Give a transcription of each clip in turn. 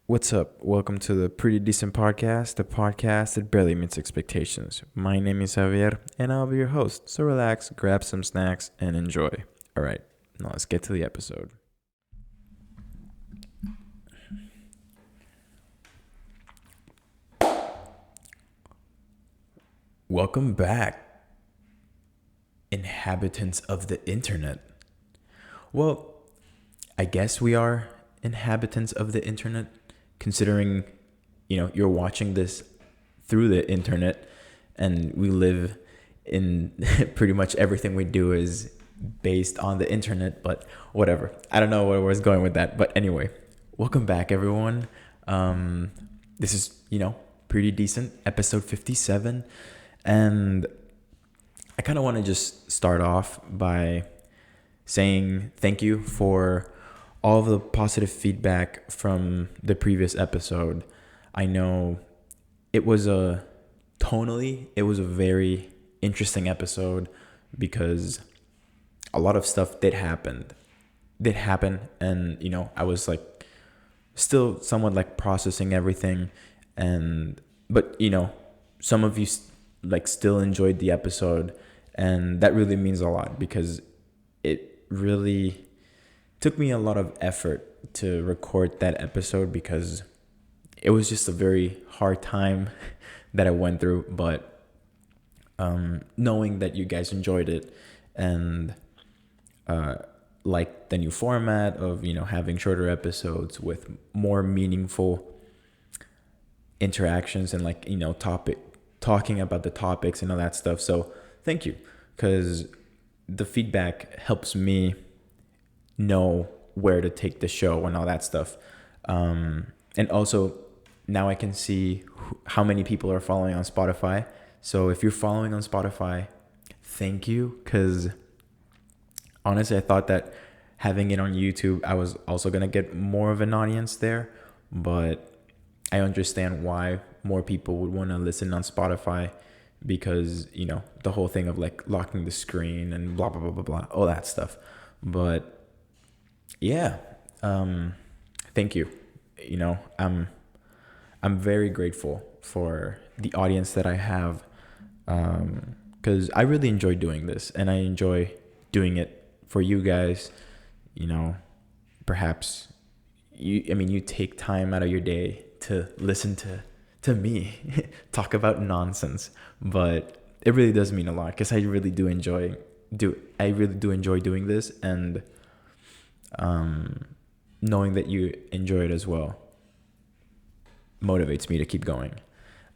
What's up? Welcome to the Pretty Decent Podcast, the podcast that barely meets expectations. My name is Javier, and I'll be your host. So relax, grab some snacks, and enjoy. All right, now let's get to the episode. Welcome back, inhabitants of the internet. Well, I guess we are inhabitants of the internet, considering, you're watching this through the internet, and we live in pretty much everything we do is based on the internet, but whatever. I don't know where I was going with that, but anyway, welcome back, everyone. This is, pretty decent, episode 57, and I kind of want to just start off by saying thank you for all of the positive feedback from the previous episode. I know it was it was a very interesting episode because a lot of stuff did happen, and I was like still somewhat like processing everything, and but some of you like still enjoyed the episode, and that really means a lot because it really took me a lot of effort to record that episode because it was just a very hard time that I went through. But knowing that you guys enjoyed it and like the new format of having shorter episodes with more meaningful interactions and like talking about the topics and all that stuff. So thank you, because the feedback helps me know where to take the show and all that stuff. And also now I can see how many people are following on Spotify. So if you're following on Spotify, thank you. Because honestly, I thought that having it on YouTube, I was also going to get more of an audience there. But I understand why more people would want to listen on Spotify because, the whole thing of like locking the screen and blah, blah, blah, blah, blah, all that stuff. But yeah, thank you. I'm very grateful for the audience that I have, because I really enjoy doing this, and I enjoy doing it for you guys. Perhaps you take time out of your day to listen to me talk about nonsense, but it really does mean a lot because I really do enjoy doing this, and knowing that you enjoy it as well motivates me to keep going.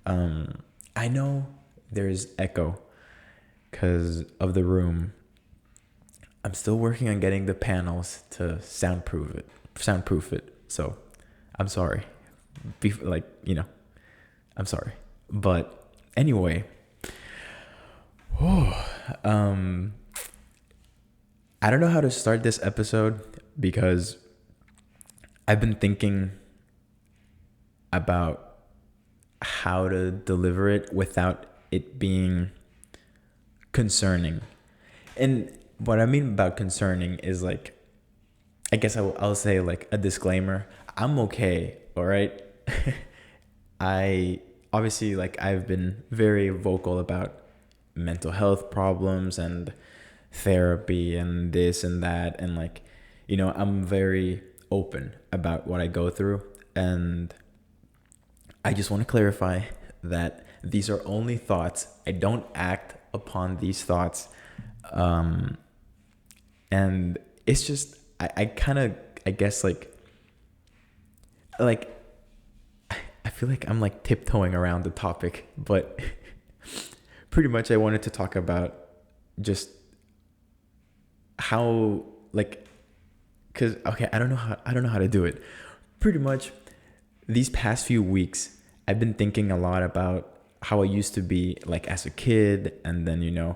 I know there's echo because of the room. I'm still working on getting the panels to soundproof it. So I'm sorry. I'm sorry. But anyway, I don't know how to start this episode because I've been thinking about how to deliver it without it being concerning. And what I mean about concerning is like, I guess I'll say like a disclaimer. I'm okay, all right? I obviously like I've been very vocal about mental health problems and therapy and this and that, and like I'm very open about what I go through, and I just want to clarify that these are only thoughts. I don't act upon these thoughts, and it's just I kind of I guess like I feel like I'm like tiptoeing around the topic, but pretty much I wanted to talk about just how like, because okay, I don't know how to do it. Pretty much these past few weeks I've been thinking a lot about how I used to be like as a kid, and then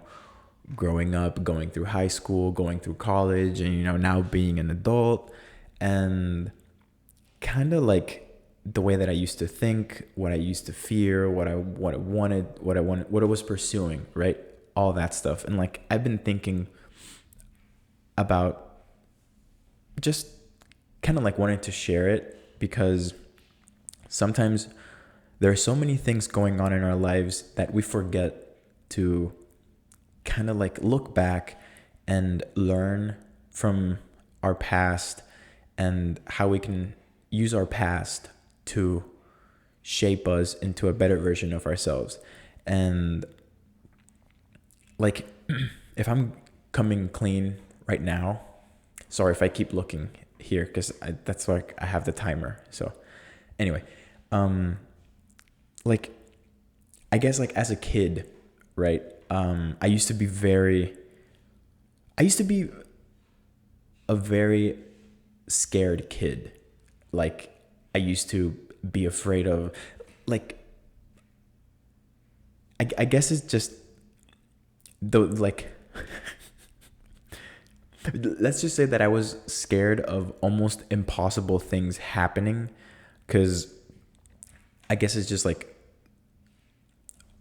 growing up, going through high school, going through college, and now being an adult, and kind of like the way that I used to think, what I used to fear, what I wanted, what I was pursuing, right? All that stuff. And like I've been thinking about just kind of like wanting to share it because sometimes there are so many things going on in our lives that we forget to kind of like look back and learn from our past, and how we can use our past to shape us into a better version of ourselves. And like, if I'm coming clean right now, sorry if I keep looking here, because that's like I have the timer. So anyway, like, I guess like as a kid, right? I used to be a very scared kid. Like, I used to be afraid of, like, I guess it's just the, like, let's just say that I was scared of almost impossible things happening, because I guess it's just like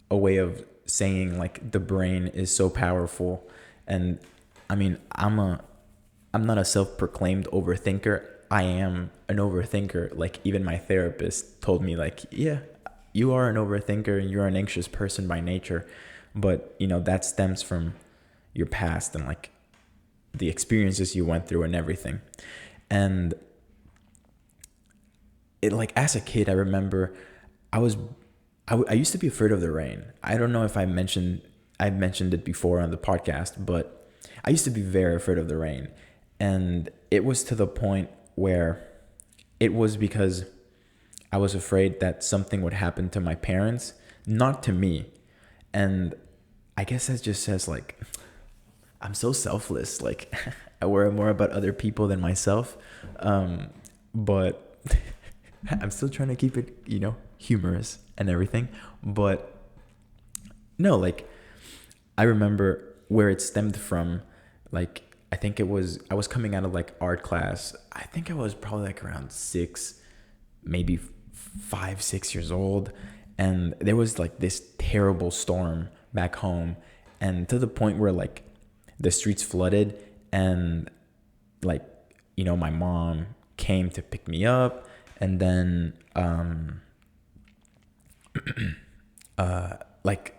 a way of saying like the brain is so powerful. And I mean, I'm not a self-proclaimed overthinker. I am an overthinker. Like, even my therapist told me, like, yeah, you are an overthinker and you're an anxious person by nature. But, that stems from your past and like the experiences you went through and everything. And it, like, as a kid, I remember I used to be afraid of the rain. I don't know if I mentioned it before on the podcast, but I used to be very afraid of the rain. And it was to the point where it was because I was afraid that something would happen to my parents, not to me. And I guess that just says, like, I'm so selfless. Like, I worry more about other people than myself. But I'm still trying to keep it, humorous and everything. But no, like, I remember where it stemmed from. Like, I think I was coming out of like art class. I think I was probably like around 6, maybe 5, 6 years old. And there was like this terrible storm back home. And to the point where like the streets flooded, and like, my mom came to pick me up. And then, like,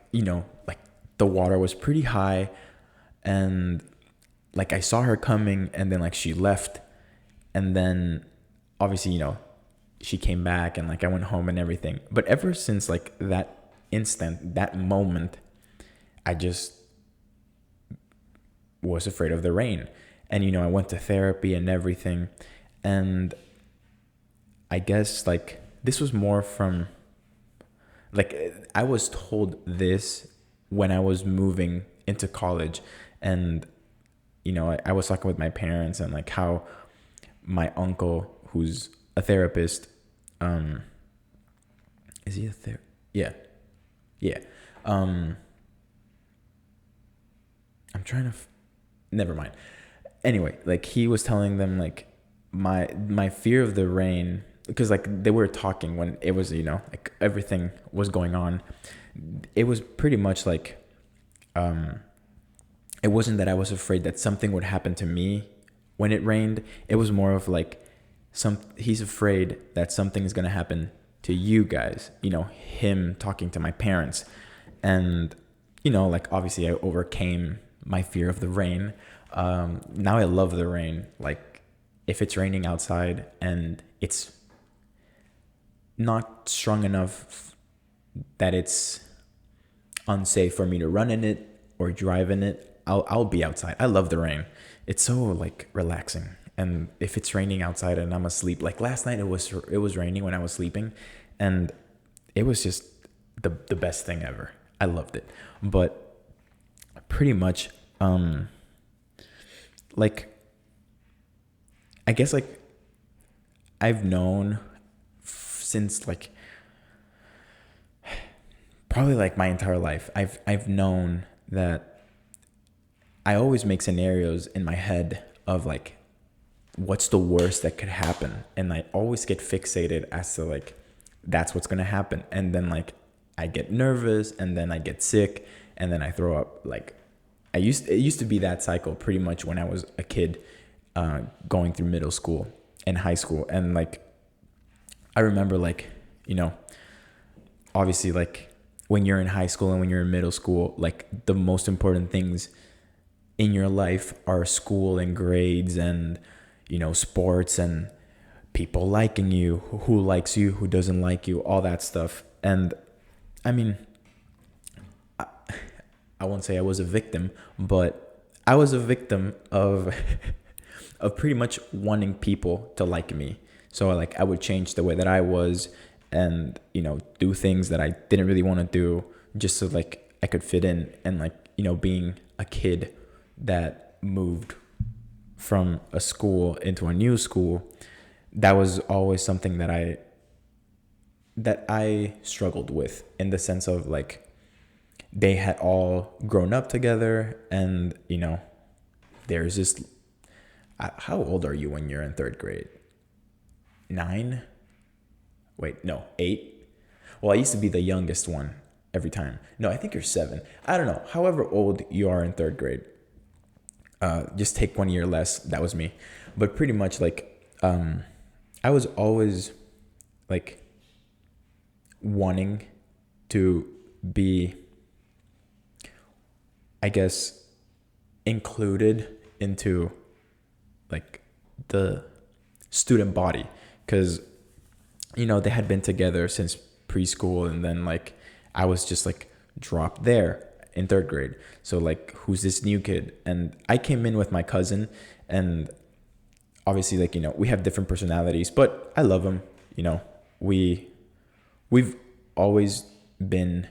like the water was pretty high, and like I saw her coming, and then like she left, and then obviously, she came back, and like I went home and everything. But ever since like that instant, that moment, I just was afraid of the rain. And, I went to therapy and everything. And I guess like this was more from, like, I was told this when I was moving into college. And, I was talking with my parents, and like how my uncle, who's a therapist, is he a therapist? Yeah. I'm trying to, never mind. Anyway, like, he was telling them like my fear of the rain, because like they were talking when it was, like everything was going on. It was pretty much like, it wasn't that I was afraid that something would happen to me when it rained. It was more of like, he's afraid that something is going to happen to you guys, him talking to my parents. And, like, obviously I overcame my fear of the rain. Now I love the rain. Like, if it's raining outside and it's not strong enough that it's unsafe for me to run in it or drive in it, I'll be outside. I love the rain. It's so like relaxing. And if it's raining outside and I'm asleep, like last night it was raining when I was sleeping, and it was just the best thing ever. I loved it. But pretty much, like, I guess like I've known since like probably like my entire life, I've known that I always make scenarios in my head of like, what's the worst that could happen? And I always get fixated as to like, that's what's going to happen. And then like I get nervous, and then I get sick, and then I throw up. Like, it used to be that cycle pretty much when I was a kid, going through middle school and high school. And like, I remember like you know, obviously like when you're in high school and when you're in middle school, like the most important things in your life are school and grades and, you know, sports and people liking you, who likes you, who doesn't like you, all that stuff. And I mean, I won't say I was a victim, but I was a victim of of pretty much wanting people to like me. So like I would change the way that I was and, you know, do things that I didn't really want to do just so like I could fit in. And like, you know, being a kid that moved from a school into a new school, that was always something that I struggled with, in the sense of like they had all grown up together, and you know, there's this. How old are you when you're in third grade? 9? Wait, no, 8. Well, I used to be the youngest one every time. No, I think you're 7. I don't know. However old you are in third grade, just take 1 year less. That was me, but pretty much like I was always like wanting to be, I guess, included into like the student body, because you know they had been together since preschool, and then like I was just like dropped there in third grade. So like, who's this new kid? And I came in with my cousin, and obviously like, you know, we have different personalities, but I love him. You know, we've always been,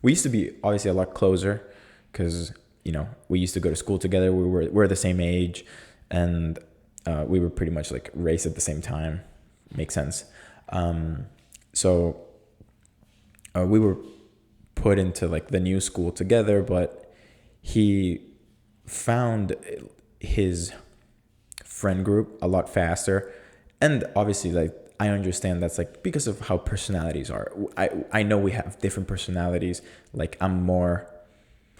we used to be obviously a lot closer because, you know, we used to go to school together. We're the same age, and we were pretty much like raised at the same time. Makes sense. So we were put into like the new school together, but he found his friend group a lot faster. And obviously like I understand that's like because of how personalities are. I know we have different personalities. Like I'm more,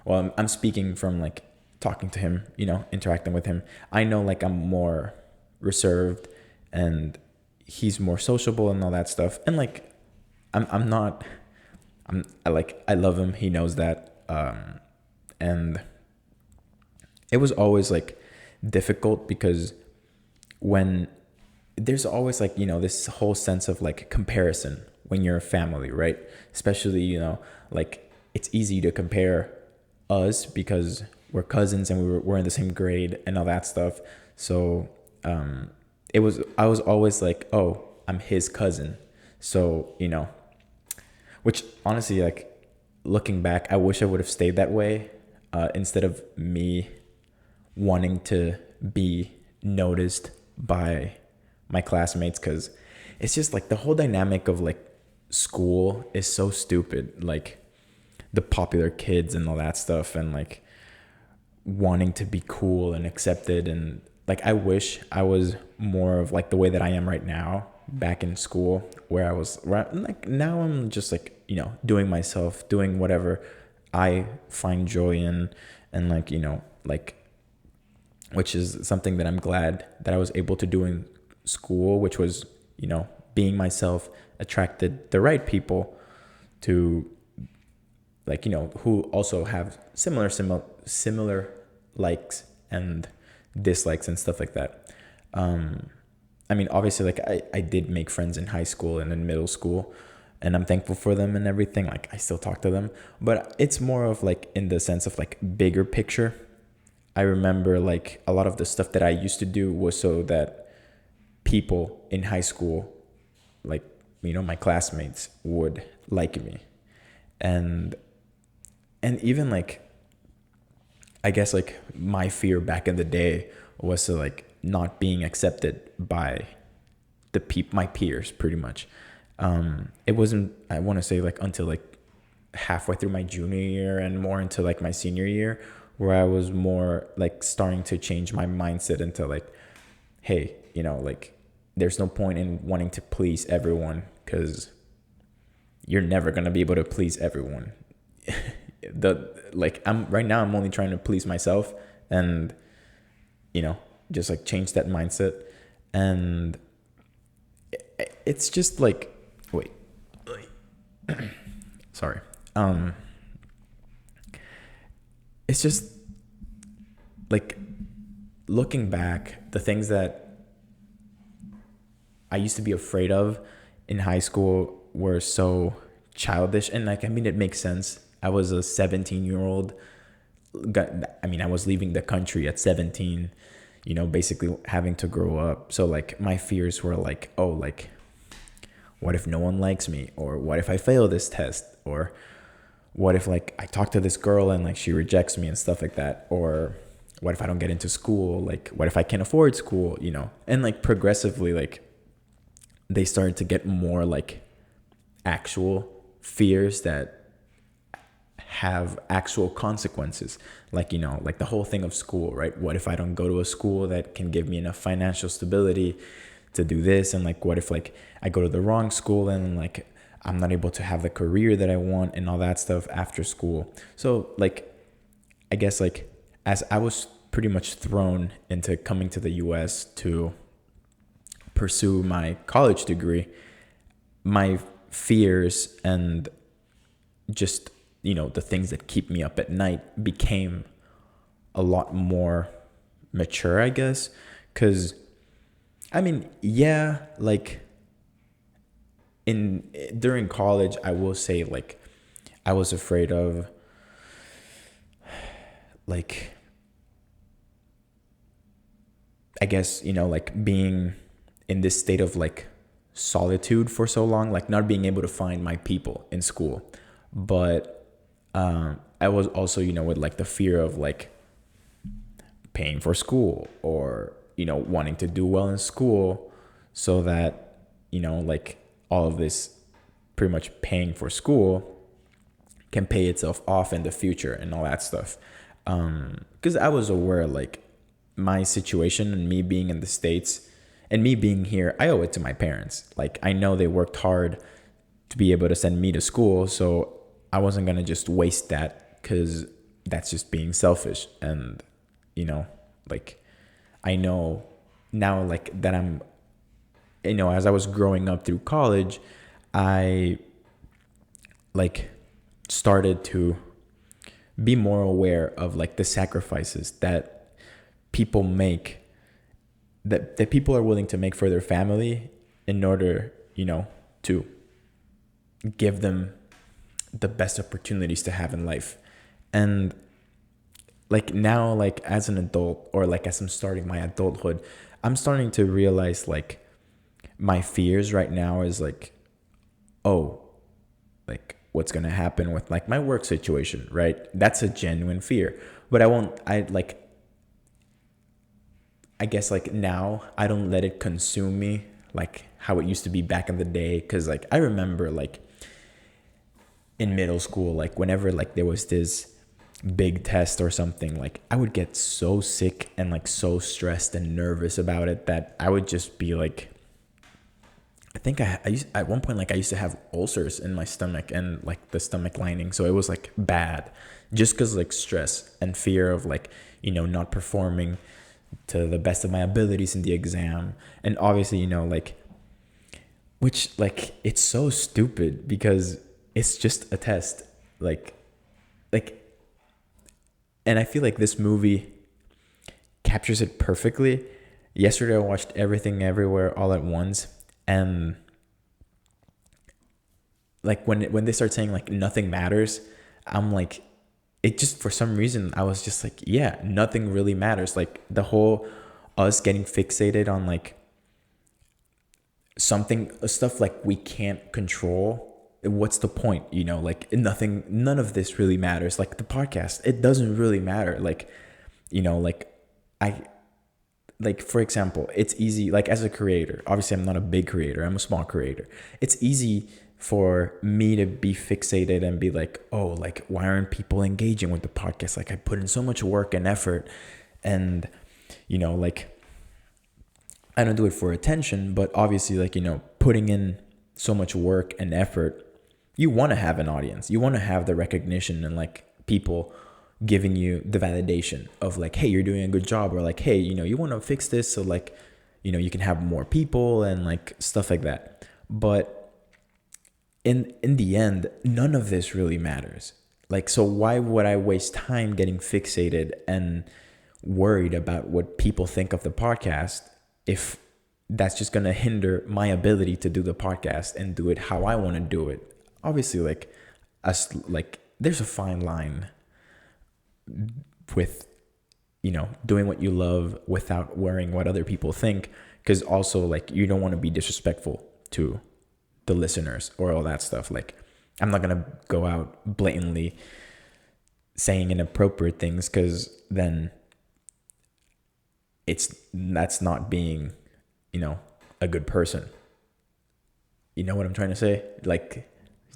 well, I'm speaking from like talking to him, you know, interacting with him. I know like I'm more reserved and he's more sociable and all that stuff. And like I'm not, I love him. He knows that. And it was always like difficult because when there's always like, you know, this whole sense of like comparison when you're a family, right? Especially, you know, like it's easy to compare us because we're cousins and we're in the same grade and all that stuff. So I was always like, oh, I'm his cousin. So, you know, which honestly, like looking back, I wish I would have stayed that way instead of me wanting to be noticed by my classmates, because it's just like the whole dynamic of like school is so stupid. Like the popular kids and all that stuff, and like wanting to be cool and accepted. And like I wish I was more of like the way that I am right now back in school, where like now I'm just like, you know, doing myself, doing whatever I find joy in, and like, you know, like, which is something that I'm glad that I was able to do in school, which was, you know, being myself, attracted the right people to like, you know, who also have similar likes and dislikes and stuff like that. I mean, obviously like I did make friends in high school and in middle school, and I'm thankful for them and everything. Like I still talk to them, but it's more of like in the sense of like bigger picture. I remember like a lot of the stuff that I used to do was so that people in high school, like, you know, my classmates would like me. And even like, I guess like my fear back in the day was to like not being accepted by my peers pretty much. It wasn't, I want to say like until like halfway through my junior year and more into like my senior year, where I was more like starting to change my mindset into like, hey, you know, like there's no point in wanting to please everyone, because you're never going to be able to please everyone. I'm right now, I'm only trying to please myself, and, you know, just like change that mindset. And it's just like, Wait. Sorry. Um, it's just like looking back, the things that I used to be afraid of in high school were so childish. And like, I mean, it makes sense. I was a 17-year-old. I was leaving the country at 17, basically having to grow up. So like my fears were like, oh, like, what if no one likes me? Or what if I fail this test? Or what if like I talk to this girl and like she rejects me and stuff like that? Or what if I don't get into school? Like, what if I can't afford school? And like progressively, like they started to get more like actual fears that have actual consequences. Like, like the whole thing of school, right? What if I don't go to a school that can give me enough financial stability to do this? And like, what if like I go to the wrong school and like I'm not able to have the career that I want and all that stuff after school? So like, I guess like as I was pretty much thrown into coming to the US to pursue my college degree, my fears and just, the things that keep me up at night became a lot more mature, I guess. Because, yeah, like during college, I will say like I was afraid of like, I guess, like being in this state of like solitude for so long, like not being able to find my people in school. But I was also, with like the fear of like paying for school or, wanting to do well in school so that, like all of this pretty much paying for school can pay itself off in the future and all that stuff. Because I was aware like my situation and me being in the States and me being here, I owe it to my parents. Like I know they worked hard to be able to send me to school. So I wasn't going to just waste that because that's just being selfish. And, like I know now like that I'm, as I was growing up through college, I like started to be more aware of like the sacrifices that people make, that people are willing to make for their family in order, to give them the best opportunities to have in life. And like now, like as an adult, or like as I'm starting my adulthood, I'm starting to realize like my fears right now is like, oh, like what's going to happen with like my work situation, right? That's a genuine fear. But I guess like now I don't let it consume me like how it used to be back in the day. Cause like I remember like in middle school, like whenever like there was this big test or something, like I would get so sick and like so stressed and nervous about it that I would just be like, I think I used at one point, like I used to have ulcers in my stomach and like the stomach lining. So it was like bad just because like stress and fear of like, not performing to the best of my abilities in the exam. And obviously, like, which like, it's so stupid because it's just a test. Like, and I feel like this movie captures it perfectly. Yesterday I watched Everything Everywhere All at Once, and like when they start saying like nothing matters, I'm like, it just, for some reason I was just like, yeah, nothing really matters. Like the whole us getting fixated on like stuff like we can't control. What's the point? Like none of this really matters. Like the podcast, it doesn't really matter. Like, like I, like, for example, it's easy, like as a creator, obviously I'm not a big creator, I'm a small creator. It's easy for me to be fixated and be like, oh, like, why aren't people engaging with the podcast? Like I put in so much work and effort and, like, I don't do it for attention, but obviously like, putting in so much work and effort, you want to have an audience, you want to have the recognition and like people giving you the validation of like, hey, you're doing a good job, or like, hey, you want to fix this so like, you can have more people and like stuff like that. But in the end, none of this really matters. Like, so why would I waste time getting fixated and worried about what people think of the podcast if that's just going to hinder my ability to do the podcast and do it how I want to do it? Obviously, like, us, like, there's a fine line with, doing what you love without worrying what other people think. Because also, like, you don't want to be disrespectful to the listeners or all that stuff. Like, I'm not gonna go out blatantly saying inappropriate things, because then that's not being, a good person. You know what I'm trying to say? Like,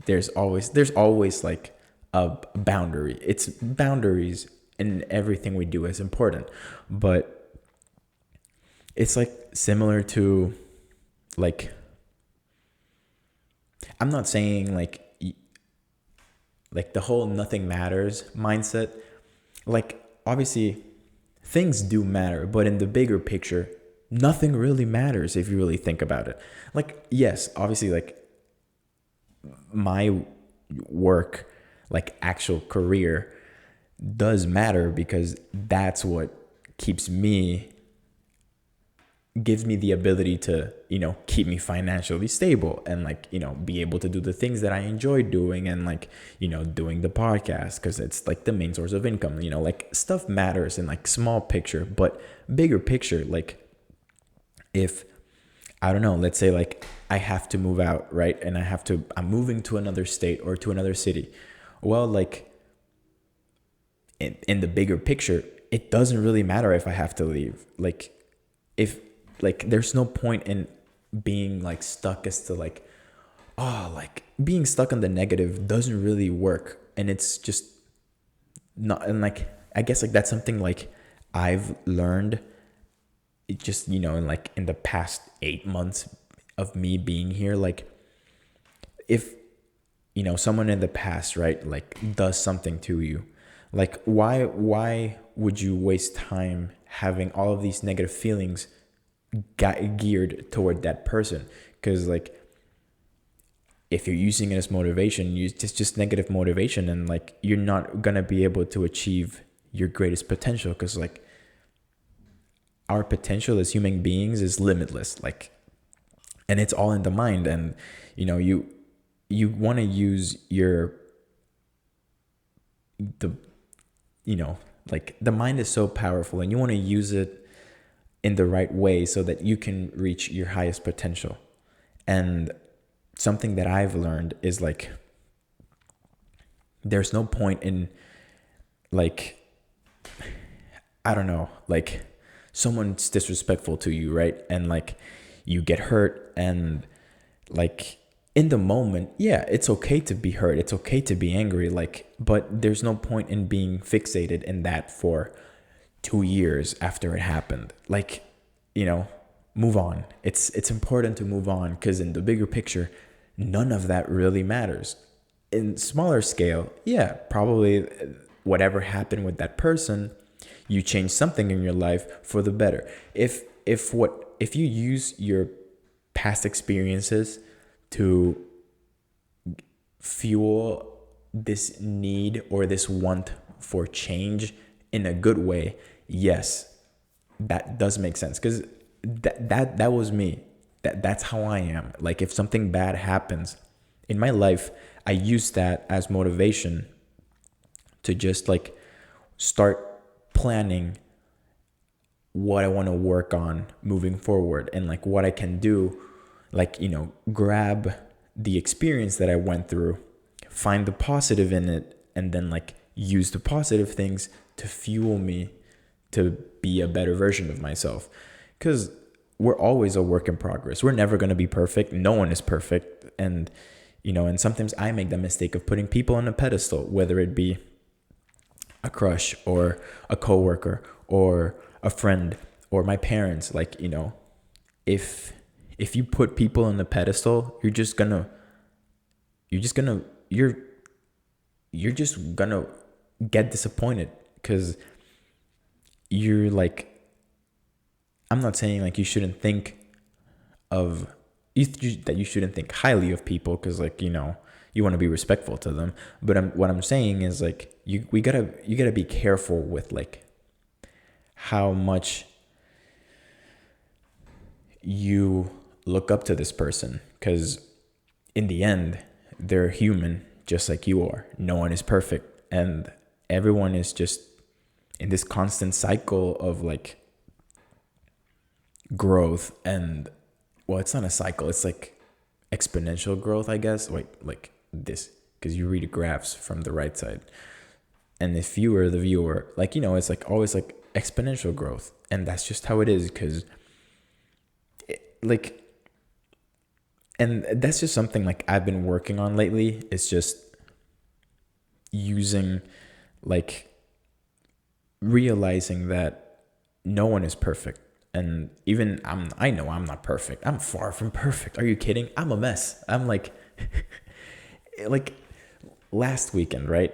there's always like a boundary. It's boundaries in everything we do is important, but it's like similar to, like, I'm not saying like the whole nothing matters mindset. Like, obviously things do matter, but in the bigger picture, nothing really matters if you really think about it. Like, yes, obviously, like, my work, like actual career, does matter, because that's what gives me the ability to, keep me financially stable and, like, be able to do the things that I enjoy doing, and, like, doing the podcast because it's like the main source of income. Like, stuff matters in, like, small picture, but bigger picture, like, if, I don't know, let's say, like, I have to move out, right? And I'm moving to another state or to another city. Well, like, in the bigger picture, it doesn't really matter if I have to leave. Like, if, like, there's no point in being, like, stuck as to, like, like, being stuck on the negative doesn't really work. And it's just not, and, like, I guess, like, that's something, like, I've learned, it just, in the past 8 months of me being here. Like, if, someone in the past, right, like, does something to you, like, why would you waste time having all of these negative feelings geared toward that person? Because, like, if you're using it as motivation, it's just negative motivation, and, like, you're not gonna be able to achieve your greatest potential, because, like, our potential as human beings is limitless, like, and it's all in the mind. And you want to use the like, the mind is so powerful, and you want to use it in the right way so that you can reach your highest potential. And something that I've learned is, like, there's no point in, like, I don't know, like, someone's disrespectful to you, right? And, like, you get hurt, and, like, in the moment, yeah, it's okay to be hurt. It's okay to be angry, like, but there's no point in being fixated in that for 2 years after it happened. Like, move on. It's important to move on, because in the bigger picture, none of that really matters. In smaller scale, yeah, probably whatever happened with that person, you change something in your life for the better. If you use your past experiences to fuel this need or this want for change in a good way, yes, that does make sense, because that was me. That's how I am. Like, if something bad happens in my life, I use that as motivation to just, like, start planning what I want to work on moving forward, and, like, what I can do, like, grab the experience that I went through, find the positive in it, and then, like, use the positive things to fuel me to be a better version of myself. Because we're always a work in progress. We're never going to be perfect. No one is perfect. And, and sometimes I make the mistake of putting people on a pedestal, whether it be a crush or a coworker or a friend or my parents. Like, if you put people on the pedestal, you're just gonna get disappointed, because you're, like, I'm not saying, like, you shouldn't think of that you shouldn't think highly of people because like you want to be respectful to them. But what I'm saying is like you gotta be careful with like how much you look up to this person, because in the end they're human just like you are. No one is perfect, and everyone is just in this constant cycle of like growth. And well, it's not a cycle, it's like exponential growth, I guess. Like this, because you read graphs from the right side, and if you were the viewer, like it's like always like exponential growth. And that's just how it is, because like, and that's just something like I've been working on lately. It's just using like realizing that no one is perfect. And even I know I'm not perfect. I'm far from perfect. Are you kidding? I'm a mess. I'm like like last weekend, right?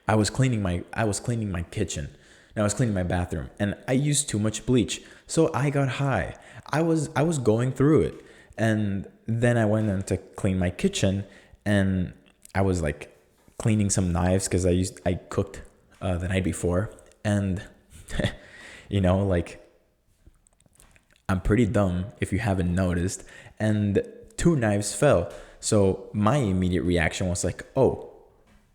I was cleaning my kitchen, and I was cleaning my bathroom, and I used too much bleach. So I got high. I was going through it. And then I went in to clean my kitchen, and I was like cleaning some knives because I cooked the night before. And like, I'm pretty dumb if you haven't noticed, and 2 knives fell. So my immediate reaction was like, oh,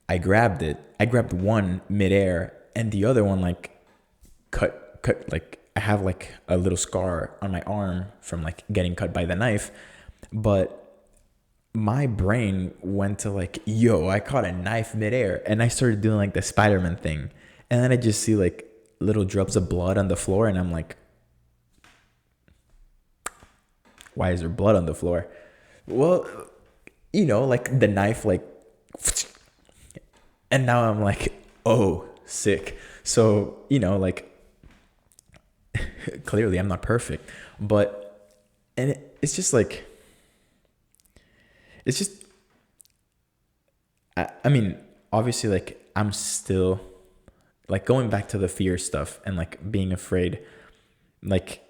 I grabbed it. I grabbed one midair, and the other one like cut like, I have like a little scar on my arm from like getting cut by the knife. But my brain went to like, yo, I caught a knife midair, and I started doing like the Spider-Man thing. And then I just see like little drops of blood on the floor, and I'm like, why is there blood on the floor? Well, like the knife like, and now I'm like, oh, sick. So, like, clearly I'm not perfect, but, and it's just like, it's just, I mean, obviously, like, I'm still, like, going back to the fear stuff and, like, being afraid, like,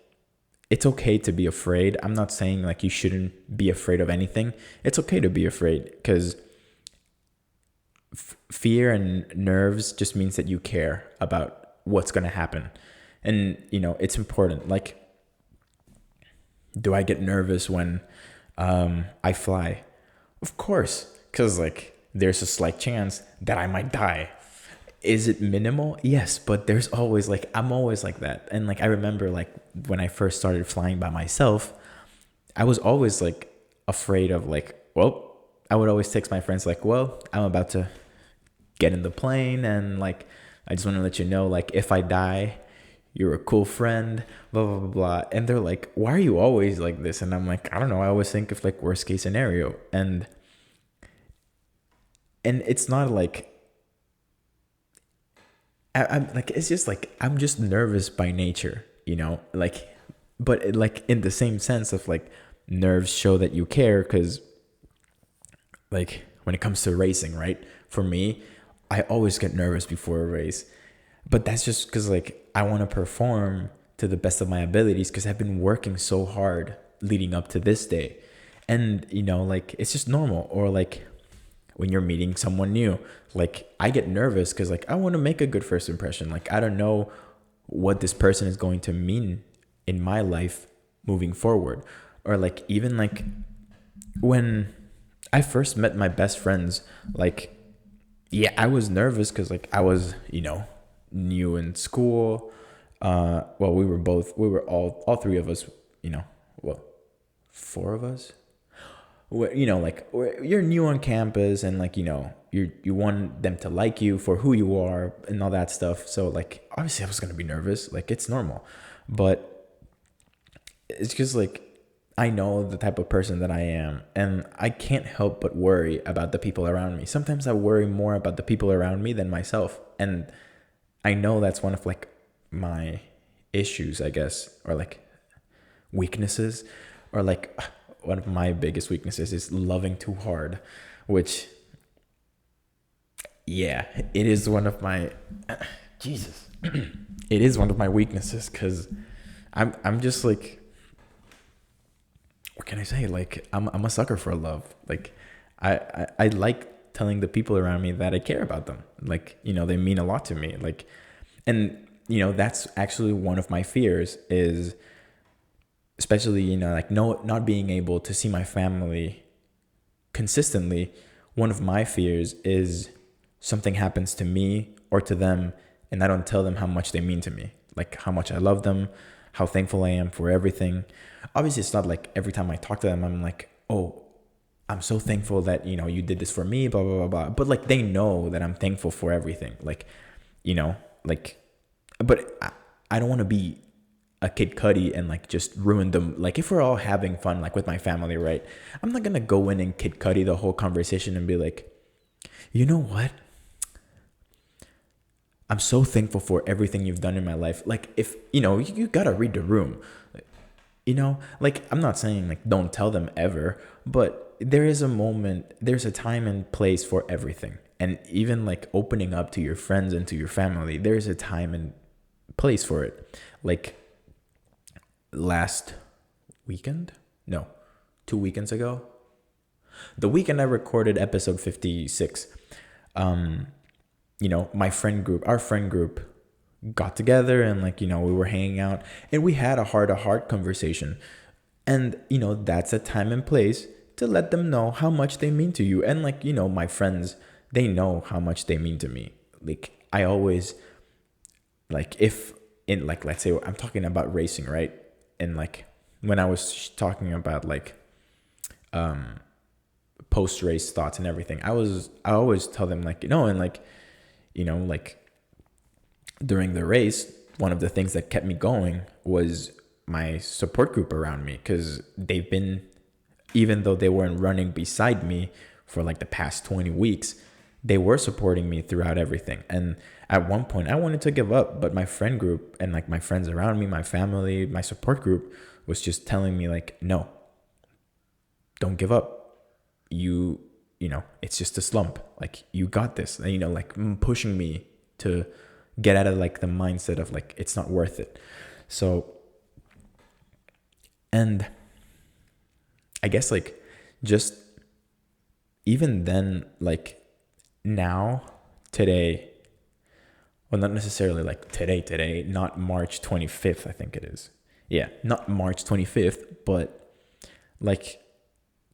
it's okay to be afraid. I'm not saying, like, you shouldn't be afraid of anything. It's okay to be afraid, because fear and nerves just means that you care about what's going to happen. And, it's important. Like, do I get nervous when I fly? Of course, because, like, there's a slight chance that I might die. Is it minimal? Yes, but there's always, like, I'm always like that. And, like, I remember, like, when I first started flying by myself, I was always, like, afraid of, like, well, I would always text my friends, like, well, I'm about to get in the plane, and, like, I just want to let you know, like, if I die, you're a cool friend, blah, blah, blah, blah. And they're like, why are you always like this? And I'm like, I don't know. I always think of, like, worst case scenario. And it's not like, I'm like, it's just like, I'm just nervous by nature, like, but like in the same sense of like nerves show that you care. Cause like when it comes to racing, right? For me, I always get nervous before a race, but that's just cause like I want to perform to the best of my abilities. Cause I've been working so hard leading up to this day. And like, it's just normal. Or like, when you're meeting someone new, like I get nervous because like I want to make a good first impression. Like I don't know what this person is going to mean in my life moving forward. Or like even like when I first met my best friends, like yeah, I was nervous because like I was new in school. Well, we were all 3 of us, well, 4 of us. Like you're new on campus, and like you want them to like you for who you are and all that stuff. So like obviously I was gonna be nervous, like it's normal, but it's just like I know the type of person that I am, and I can't help but worry about the people around me. Sometimes I worry more about the people around me than myself, and I know that's one of like my issues, I guess, or like weaknesses, or like one of my biggest weaknesses is loving too hard, which, yeah, it is one of my, Jesus, it is one of my weaknesses, because I'm just like, what can I say? Like, I'm a sucker for love. Like, I like telling the people around me that I care about them. Like, they mean a lot to me. Like, and, that's actually one of my fears is, especially, like, no, not being able to see my family consistently. One of my fears is something happens to me or to them, and I don't tell them how much they mean to me, like how much I love them, how thankful I am for everything. Obviously, it's not like every time I talk to them, I'm like, oh, I'm so thankful that, you did this for me, blah, blah, blah, blah. But like, they know that I'm thankful for everything. Like, like, but I don't want to be a Kid Cudi and like just ruin them. Like, if we're all having fun, like with my family, right? I'm not going to go in and Kid Cudi the whole conversation and be like, you know what? I'm so thankful for everything you've done in my life. Like, if, you gotta read the room, like, I'm not saying like don't tell them ever, but there is a moment, there's a time and place for everything. And even like opening up to your friends and to your family, there's a time and place for it. Like last weekend, no, 2 weekends ago, the weekend I recorded episode 56, our friend group got together and like, we were hanging out and we had a heart-to-heart conversation. And, that's a time and place to let them know how much they mean to you. And like, my friends, they know how much they mean to me. Like, I always, like, if in like, let's say I'm talking about racing, right? And like, when I was talking about like, post-race thoughts and everything, I always tell them like, and like, like during the race, one of the things that kept me going was my support group around me, because they've been, even though they weren't running beside me for like the past 20 weeks, they were supporting me throughout everything. And at one point I wanted to give up, but my friend group and like my friends around me, my family, my support group was just telling me like, no, don't give up. It's just a slump. Like, you got this, and, like pushing me to get out of like the mindset of like, it's not worth it. So, and I guess like just even then, like now, today, well, not necessarily like today, not March 25th, I think it is. Yeah, not March 25th, but like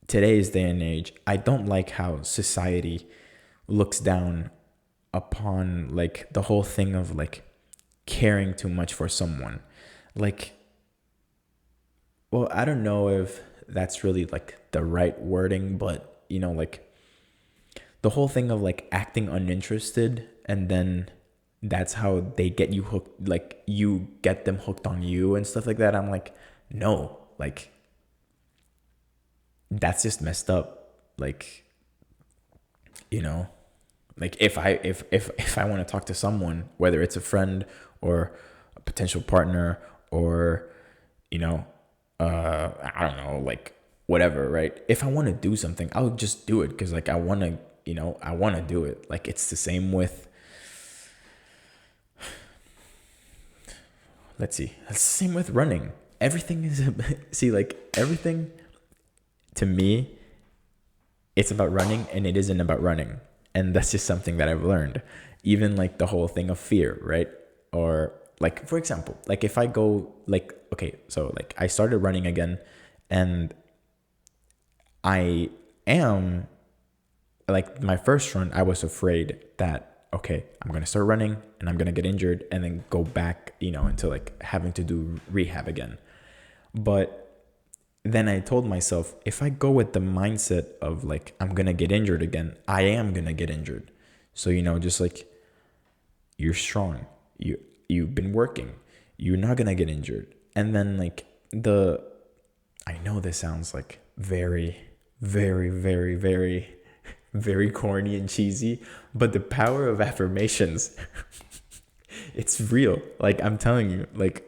today's day and age, I don't like how society looks down upon like the whole thing of like caring too much for someone. Like, well, I don't know if that's really like the right wording, but like the whole thing of like acting uninterested, and then that's how they get you hooked, like you get them hooked on you and stuff like that. I'm like, no, like that's just messed up. Like, like if I want to talk to someone, whether it's a friend or a potential partner or, I don't know, like whatever, right? If I want to do something, I'll just do it because like I want to do it. Like, it's the same with, let's see, it's the same with running. Everything is, see, like everything to me, it's about running and it isn't about running. And that's just something that I've learned. Even like the whole thing of fear, right? Or like, for example, like if I go like, okay, so like I started running again, and I am like, my first run, I was afraid that, okay, I'm going to start running and I'm going to get injured and then go back, into like having to do rehab again. But then I told myself, if I go with the mindset of like, I'm going to get injured again, I am going to get injured. So, just like, you're strong. You've been working. You're not going to get injured. And then like I know this sounds like very, very, very, very, very corny and cheesy, but the power of affirmations, it's real. Like, I'm telling you, like,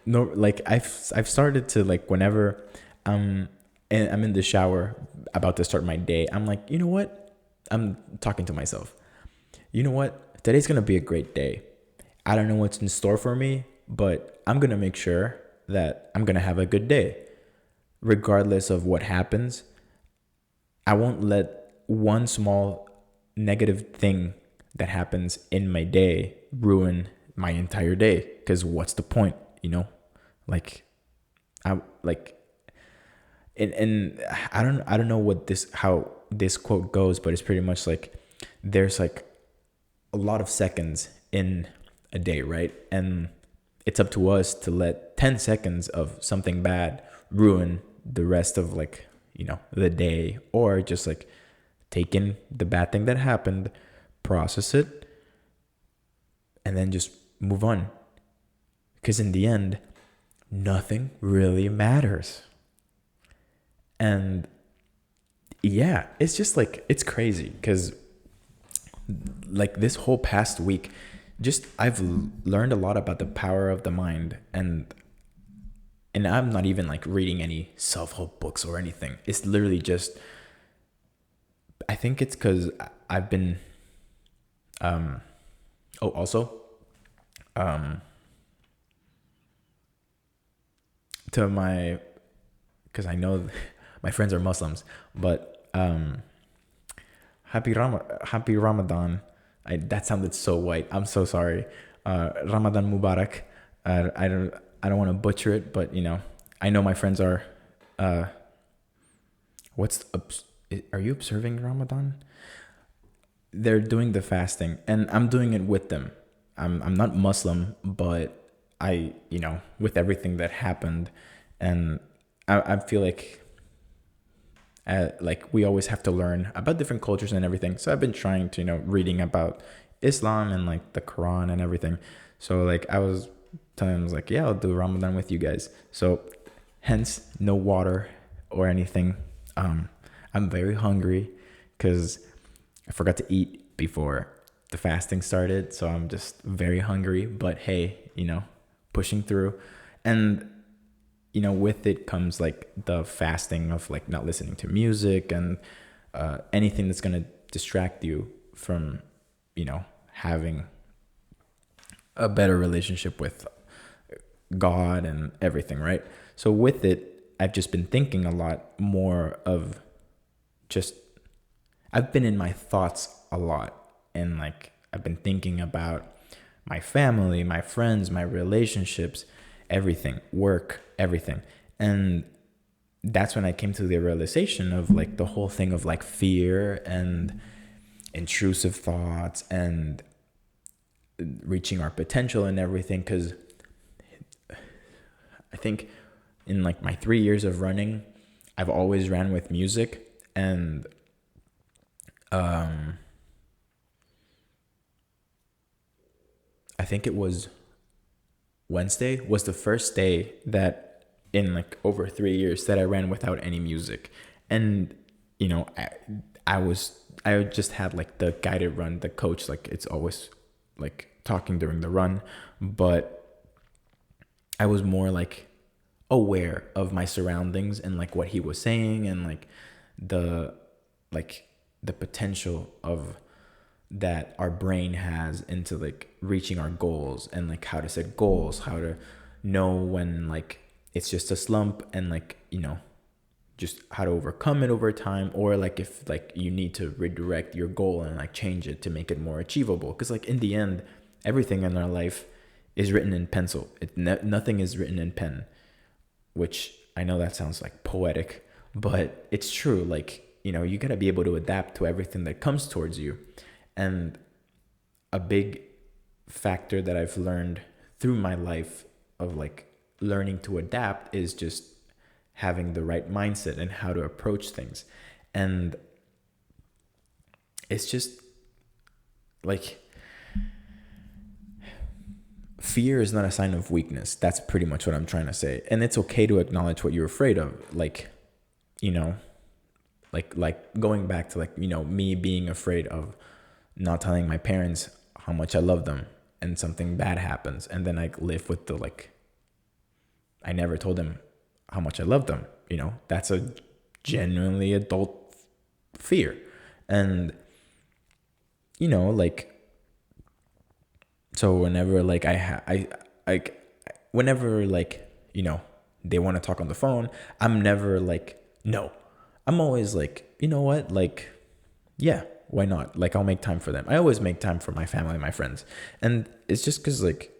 no, like I've started to like, whenever and I'm in the shower about to start my day, I'm like, you know what? I'm talking to myself. You know what? Today's going to be a great day. I don't know what's in store for me, but I'm going to make sure that I'm going to have a good day. Regardless of what happens, I won't let one small negative thing that happens in my day ruin my entire day. Because what's the point, you know? Like, I like, and I don't know how this quote goes, but it's pretty much like there's like a lot of seconds in a day, right? And it's up to us to let 10 seconds of something bad ruin the rest of like, the day, or just like take in the bad thing that happened, process it, and then just move on. Because in the end, nothing really matters. And yeah, it's just like, it's crazy because like this whole past week, just I've learned a lot about the power of the mind, and I'm not even like reading any self-help books or anything. It's literally just, I think it's because I've been, also, to my, because I know my friends are Muslims, but happy Ramadan. That sounded so white. I'm so sorry. Ramadan Mubarak. I don't want to butcher it, but I know my friends are. Are you observing Ramadan? They're doing the fasting, and I'm doing it with them. I'm not Muslim, but with everything that happened, and I feel like we always have to learn about different cultures and everything. So I've been trying to, reading about Islam and like the Quran and everything. So like I was telling them, I was like, yeah, I'll do Ramadan with you guys. So hence no water or anything. I'm very hungry because I forgot to eat before the fasting started. So I'm just very hungry, but hey, pushing through. And with it comes like the fasting of like not listening to music and anything that's going to distract you from, having a better relationship with God and everything, right? So with it, I've just been thinking a lot more of I've been in my thoughts a lot. And like, I've been thinking about my family, my friends, my relationships, everything, work, everything. And that's when I came to the realization of like the whole thing of like fear and intrusive thoughts and reaching our potential and everything. Because I think in like my 3 years of running, I've always ran with music. And I think it was Wednesday was the first day that in like over 3 years that I ran without any music. And I just had like the guided run, the coach, like it's always like talking during the run, but I was more like aware of my surroundings and like what he was saying, and like the potential of that our brain has into like reaching our goals, and like how to set goals, how to know when like it's just a slump, and like just how to overcome it over time, or like if like you need to redirect your goal and like change it to make it more achievable. Because like in the end, everything in our life is written in pencil. Nothing is written in pen, which I know that sounds like poetic, but it's true. Like you gotta be able to adapt to everything that comes towards you. And a big factor that I've learned through my life of like learning to adapt is just having the right mindset and how to approach things. And it's just like, fear is not a sign of weakness. That's pretty much what I'm trying to say. And it's okay to acknowledge what you're afraid of. Like, like going back to like, me being afraid of not telling my parents how much I love them, and something bad happens, and then I live with the like, I never told them how much I love them. That's a genuinely adult fear. And like, so whenever like whenever like they want to talk on the phone, I'm never like, no. I'm always like, you know what? Like, yeah, why not? Like, I'll make time for them. I always make time for my family, my friends. And it's just because, like,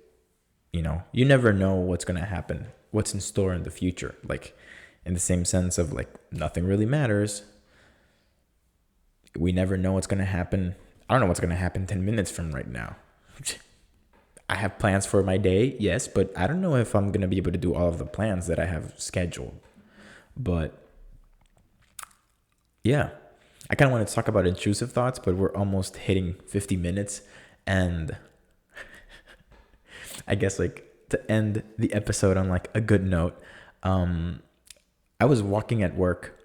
you never know what's going to happen, what's in store in the future. Like, in the same sense of, like, nothing really matters. We never know what's going to happen. I don't know what's going to happen 10 minutes from right now. I have plans for my day, yes, but I don't know if I'm going to be able to do all of the plans that I have scheduled. But yeah, I kind of want to talk about intrusive thoughts, but we're almost hitting 50 minutes. And I guess, like, to end the episode on, like, a good note, I was walking at work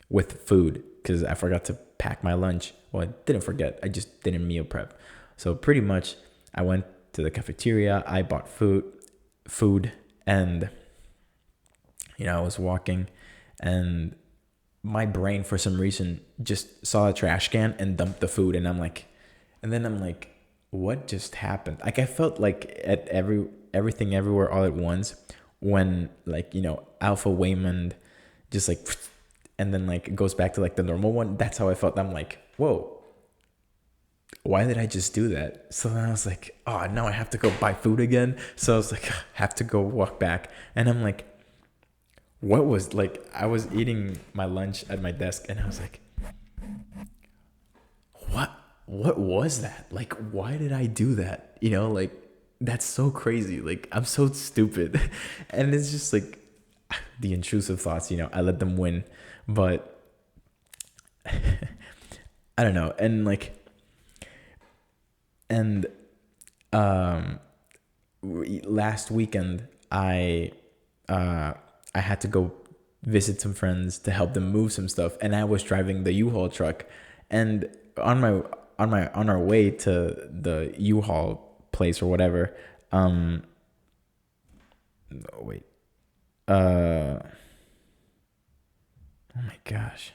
with food because I forgot to pack my lunch. Well, I didn't forget. I just didn't meal prep. So pretty much I went to the cafeteria. I bought food, and, I was walking, and my brain, for some reason, just saw a trash can and dumped the food. And I'm like, what just happened? Like, I felt like at everything everywhere all at once when, like, Alpha Waymond just, like, and then, like, it goes back to, like, the normal one. That's how I felt. I'm like, whoa, why did I just do that? So then I was like, oh, now I have to go buy food again. So I was like, have to go walk back. And I'm like, I was eating my lunch at my desk, and I was like, what was that? Like, why did I do that? Like, that's so crazy. Like, I'm so stupid. And it's just like the intrusive thoughts, I let them win. But I don't know. And, like, last weekend I had to go visit some friends to help them move some stuff, and I was driving the U-Haul truck, and on our way to the U-Haul place or whatever, oh my gosh,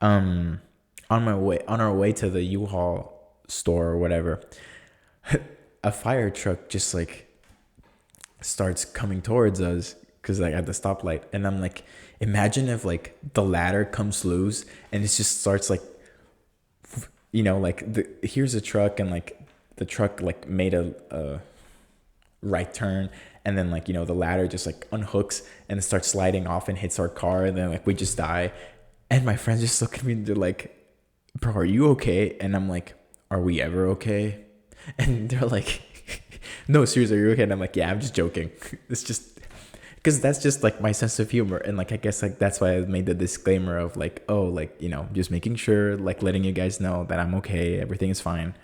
on our way to the U-Haul store or whatever, a fire truck just, like, starts coming towards us, because, like, at the stoplight. And I'm like, imagine if, like, the ladder comes loose and it just starts, like, like, here's a truck, and, like, the truck, like, made a right turn, and then, like, the ladder just, like, unhooks and starts sliding off and hits our car, and then, like, we just die. And my friends just look at me and they're like, bro, are you okay? And I'm like, are we ever okay? And they're like, no, seriously, are you okay? And I'm like, yeah, I'm just joking. It's just because that's just, like, my sense of humor. And, like, I guess, like, that's why I made the disclaimer of, like, oh, like, just making sure, like, letting you guys know that I'm okay, everything is fine.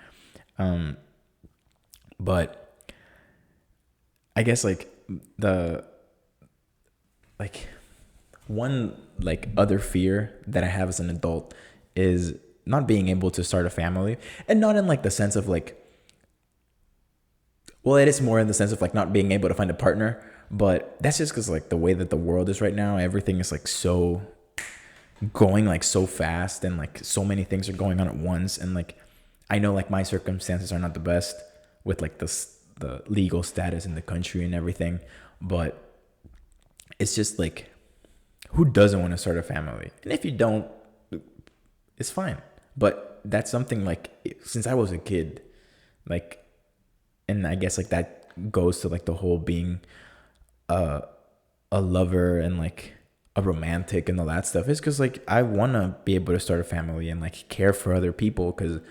But I guess, like, one, like, other fear that I have as an adult is not being able to start a family. And not in, like, the sense of, like, well, it is more in the sense of, like, not being able to find a partner, but that's just because, like, the way that the world is right now, everything is, like, so going, like, so fast, and, like, so many things are going on at once. And, like, I know, like, my circumstances are not the best with, like, the legal status in the country and everything, but it's just, like, who doesn't want to start a family? And if you don't, it's fine. But that's something, like, since I was a kid, like, and I guess, like, that goes to, like, the whole being a lover and, like, a romantic and all that stuff, is because, like, I want to be able to start a family and, like, care for other people, because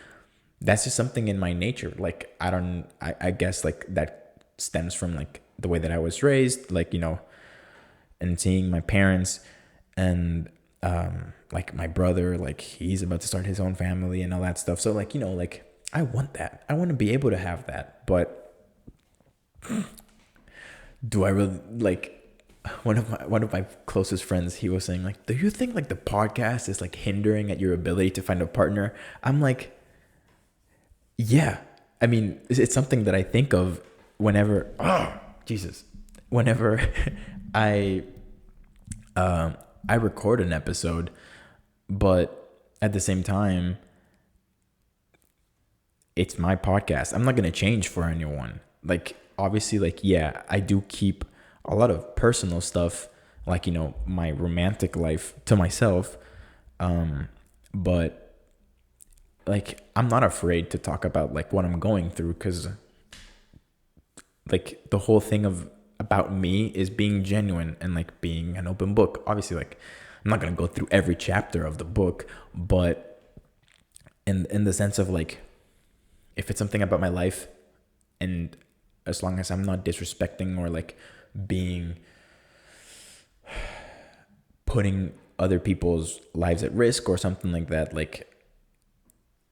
that's just something in my nature. Like, I guess, like, that stems from, like, the way that I was raised, like, and seeing my parents, and like, my brother, like, he's about to start his own family and all that stuff. So, like, like, I want that. I want to be able to have that. But do I really, like, one of my closest friends, he was saying, like, do you think, like, the podcast is, like, hindering at your ability to find a partner? I'm like, yeah. I mean, it's something that I think of whenever whenever I record an episode, but at the same time, it's my podcast. I'm not going to change for anyone. Like, obviously, like, yeah, I do keep a lot of personal stuff, like, my romantic life to myself. But like, I'm not afraid to talk about like what I'm going through, because like the whole thing about me is being genuine and like being an open book. Obviously, like, I'm not gonna go through every chapter of the book, but in the sense of like, if it's something about my life, and as long as I'm not disrespecting or like being putting other people's lives at risk or something like that, like,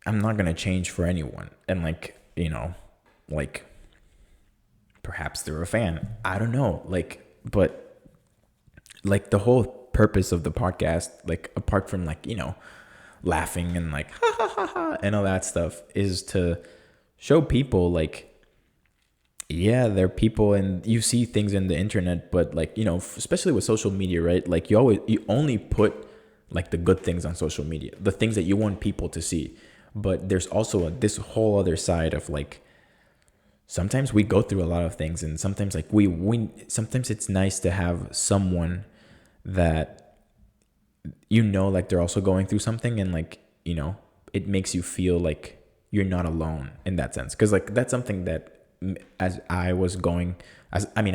I'm not gonna change for anyone. And like, like, perhaps they're a fan, I don't know, like, but like the whole purpose of the podcast, like, apart from like, laughing and like ha ha ha ha and all that stuff, is to show people like, yeah, there are people, and you see things in the internet, but like, especially with social media, right? Like, you only put like the good things on social media, the things that you want people to see. But there's also this whole other side of like, sometimes we go through a lot of things, and sometimes like sometimes it's nice to have someone that, like, they're also going through something, and like, it makes you feel like you're not alone in that sense. Because like, that's something that, I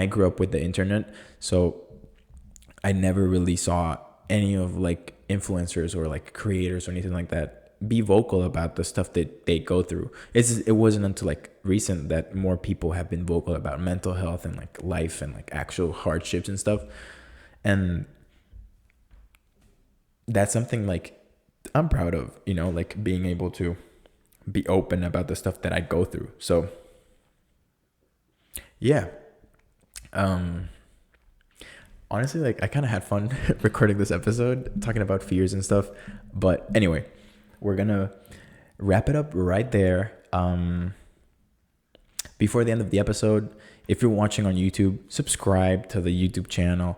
grew up with the internet, so I never really saw any of like influencers or like creators or anything like that be vocal about the stuff that they go through. It wasn't until like recent that more people have been vocal about mental health and like life and like actual hardships and stuff. And that's something like I'm proud of, like being able to be open about the stuff that I go through. So yeah. Honestly, like, I kind of had fun recording this episode, talking about fears and stuff. But anyway, we're gonna wrap it up right there. Before the end of the episode, if you're watching on YouTube, subscribe to the YouTube channel,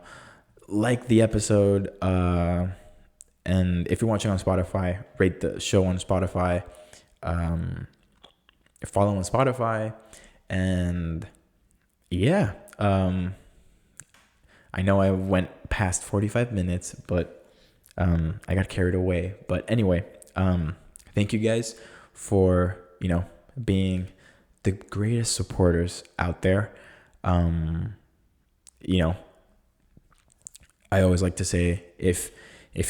like the episode, and if you're watching on Spotify, rate the show on Spotify, follow on Spotify, and yeah. I know I went past 45 minutes, but I got carried away. But anyway, thank you guys for, being the greatest supporters out there. I always like to say, if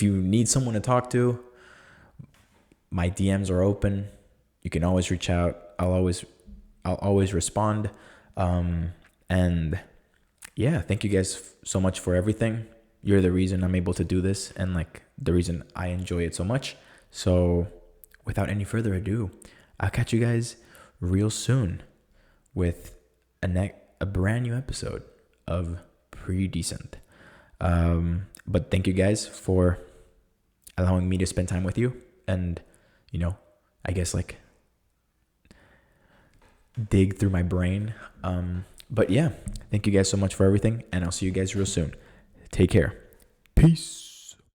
you need someone to talk to, my DMs are open. You can always reach out. I'll always respond. And yeah, thank you guys so much for everything. You're the reason I'm able to do this, and like the reason I enjoy it so much. So without any further ado, I'll catch you guys real soon with a brand new episode of Pretty Decent. But thank you guys for allowing me to spend time with you, and I guess like dig through my brain. But yeah, thank you guys so much for everything, and I'll see you guys real soon. Take care. Peace.